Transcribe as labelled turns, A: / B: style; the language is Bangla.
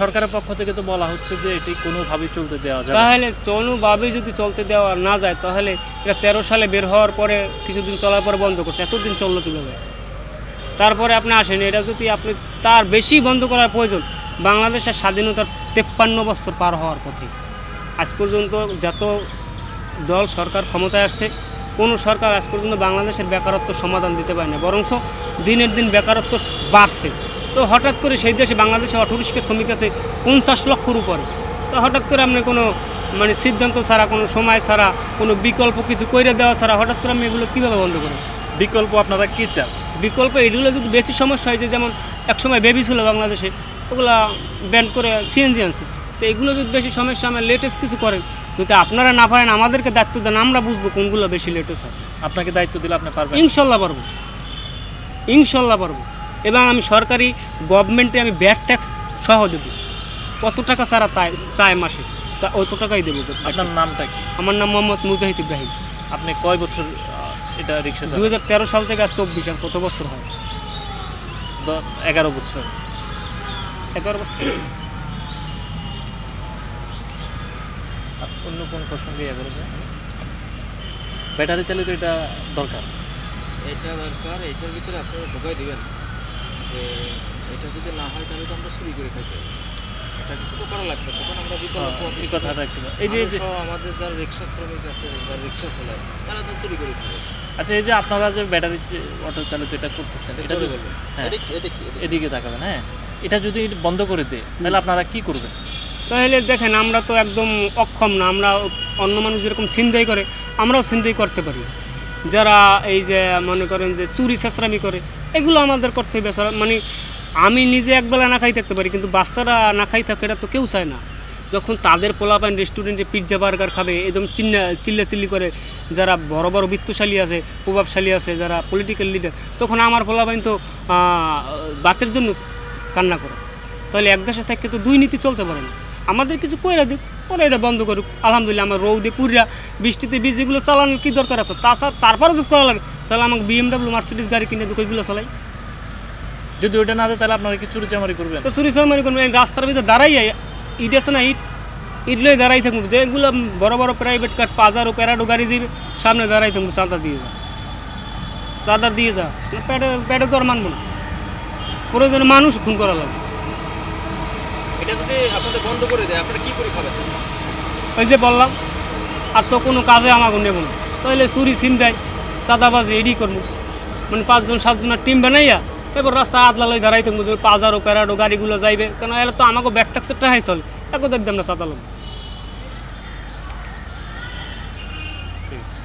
A: সরকারের পক্ষ থেকে তো বলা হচ্ছে যে এটি কোনোভাবেই চলতে দেওয়া যাবে না।
B: তাহলে কোনোভাবেই যদি চলতে দেওয়া না যায় তাহলে এটা 13 সালে বের হওয়ার পরে কিছুদিন চলার পরে বন্ধ করছে, এতদিন চললো কীভাবে? তারপরে আপনি আসেন, এটা যদি আপনি তার বেশি বন্ধ করার প্রয়োজন। বাংলাদেশের স্বাধীনতার 53 বছর পার হওয়ার পথে আজ পর্যন্ত যত দল সরকার ক্ষমতায় আসছে, কোনো সরকার আজ পর্যন্ত বাংলাদেশের বেকারত্ব সমাধান দিতে পারে না, বরঞ্চ দিনের দিন বেকারত্ব বাড়ছে। তো হঠাৎ করে সেই দেশে বাংলাদেশে অটোরিক্সা শ্রমিক আছে 50 লক্ষর উপরে। তো হঠাৎ করে আপনি কোনো মানে সিদ্ধান্ত ছাড়া, কোনো সময় ছাড়া, কোনো বিকল্প কিছু কইরে দেওয়া ছাড়া হঠাৎ করে আমি এগুলো কীভাবে বন্ধ করেন?
A: বিকল্প আপনারা কী চান?
B: বিকল্প এগুলো যদি বেশি সমস্যা হয়, যে যেমন একসময় বেবি ছিল বাংলাদেশে, ওগুলা ব্যান করে সিএনজি আনছে। তো এগুলো যদি বেশি সমস্যা, আমার লেটেস্ট কিছু করেন, যদি আপনারা না পারেন আমাদেরকে দায়িত্ব দেন, আমরা বুঝবো কোনগুলো বেশি লেটেস্ট হয়।
A: আপনাকে দায়িত্ব দিলে আপনি পারবেন?
B: ইনশাল্লাহ পারবো, ইনশাল্লাহ পারবো। এবং আমি সরকারি গভর্নমেন্টে আমি ব্যাট ট্যাক্স সহ দেবো, কত টাকা ছাড়া তাই চায় মাসে, তা অত টাকাই দেবো।
A: আপনার নামটা কি?
B: আমার নাম মোহাম্মদ মুজাহিদ ইব্রাহিম।
A: আপনি কয় বছর এটা রিক্সা চালান?
B: 2013 সাল থেকে আজ 24, আর কত বছর হয়?
A: 11 বছর।
B: 11 বছর।
A: অন্য কোন প্রসঙ্গে ইয়ে করবে? ব্যাটারি চালিত এটা দরকার।
C: এটা দরকার, এটার ভিতরে আপনারা ঢোকাই দেবেন যে এটা যদি না হয় তাহলে তো আমরা চুরি করে খাইতে হবে। এটা কিছু তো করা লাগবে, তখন আমরা বিকল্প
A: এই কথাটা একটু এই যে
C: আমাদের যারা রিক্সা শ্রমিক আছে, যারা রিক্সা চালায়, তারা তো চুরি করে খাবে।
A: আচ্ছা, এই যে আপনারা যে ব্যাটারি অটো চালিত এটা করতেছেন, এটা যদি হ্যাঁ এদিকে তাকাবেন, হ্যাঁ, এটা যদি বন্ধ করে দেয় তাহলে আপনারা কি করবেন?
B: তাহলে দেখেন, আমরা তো একদম অক্ষম না। আমরা অন্য মানুষ যেরকম ছিনতাই করে, আমরাও ছিনতাই করতে পারি। যারা এই যে মনে করেন যে চুরি চেঁচড়ামি করে, এগুলো আমাদের করতে হবে। মানে আমি নিজে একবেলা না খাই থাকতে পারি, কিন্তু বাচ্চারা না খাই থাকে, এটা তো কেউ চায় না। যখন তাদের পোলাপাইন রেস্টুরেন্টে পিৎজা বার্গার খাবে, একদম চিল্লাচিল্লি করে, যারা বড় বড় বিত্তশালী আছে, প্রভাবশালী আছে, যারা পলিটিক্যাল লিডার, তখন আমার পোলাপাইন তো বাতের জন্য কান্না করে। তাহলে এক দেশে থেকে তো দুই নীতি চলতে পারে না। আমাদের কিছু কইরা দিক, ওরা এটা বন্ধ করুক। আলহামদুলিল্লাহ, আমার রৌদে পুরিয়া বৃষ্টিতে বীজ যেগুলো চালানোর কী দরকার আছে, তাছাড়া তারপরে যদি করা লাগে তাহলে আমাকে BMW মার্সিডিজ গাড়ি কিনে দুঃখ ওইগুলো চালাই।
A: যদি ওইটা না দেয় তাহলে আপনারা কি চুরি চামারি করবেন?
B: তো চুরি চামারি করবেন, রাস্তার ভিতরে দাঁড়াই ইট আছে না, ইট লয়ে দাঁড়াই থাকবো। যেগুলো বড় বড় প্রাইভেট কার, পাজারো প্যারাডো গাড়ি যাবে, সামনে দাঁড়াই থাকবো, চাঁদা দিয়ে যা, চাঁদা দিয়ে যা। প্যাডে তো আর মানবো না, প্রয়োজনে মানুষ খুন করা লাগবে।
C: এটা যদি আপনাদের বন্ধ করে দেয়, আপনারা কি করে খাবেন?
B: ওই যে বললাম, আর তো কোনো কাজে আমাকে নেব না। তাহলে চুরি ছিনতাই চাঁদাবাজি এডি করবো, মানে 5-7জনের টিম বানাইয়া এবার রাস্তা আদলা লই দাঁড়াই থাকবো, যে পাজারো প্যারাডো গাড়িগুলো যাইবে, কেন এলে তো আমাকে ব্যাট ট্যাক্সের টাকাই চলে, একদম না চাঁদা লোক।
A: ঠিক আছে।